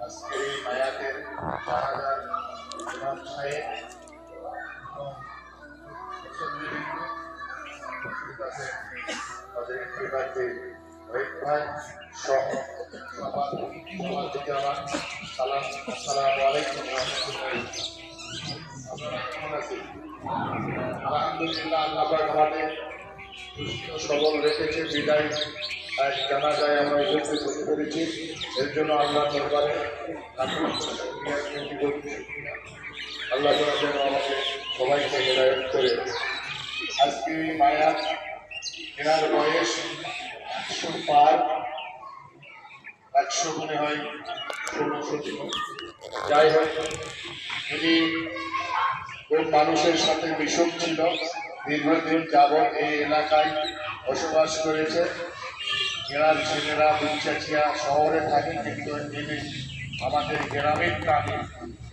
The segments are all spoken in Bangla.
আজকে এই মায়াতের জানাজার ইমাম সাহেব তাদের পরিবারকে ভাই সহ আমার থেকে আমার সালাম আসসালামু আলাইকুম আপনারা কেমন আছেন? আলহামদুলিল্লাহ, আল্লাহ পাক আমাদের সুস্থ সবল রেখেছে বিদায় এক জানাজায় আমরা একত্রিত হতে পেরেছি। এর জন্য আল্লাহ দরবারে আল্লাহ যেন আমাদের সবাইকে হেদায়ত করে। আজকে মায়া এনার বয়স 100 পার, 100 মনে হয় 16-17। যাই হোক, উনি কোন মানুষের সাথে মিশুক ছিল, দীর্ঘদিন যাবৎ এই এলাকায় বসবাস করেছে। এনার ছেলেরা দুপচাচিয়া শহরে থাকে, কিন্তু ইনি আমাদের গ্রামের টানে,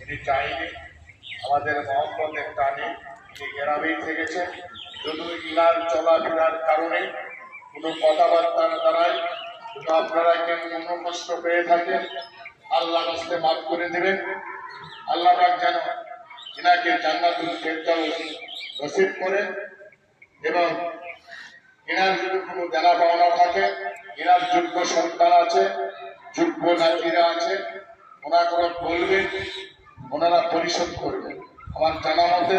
ইনি চাইনি আমাদের মহব্বতের টানে ইনি গ্রামেই থেকেছে। যদি ইনার চলাফেরার কারণে কোনো কথাবার্তার দ্বারাই যদি আপনারা কেন মন কষ্ট পেয়ে থাকেন, আল্লাহ রাস্তে মাফ করে দেবেন। আল্লাহ পাক যেন ইনাকে জান্নাতুল ফেরদাউস নসিব করে, এবং এনার যদি কোনো দেনা পাওনা থাকে, এনার যোগ্য সন্তান আছে, যোগ্য নাতিরা আছে, ওনারা বলবেন, ওনারা পরিশোধ করবেন। আমার জানা মতে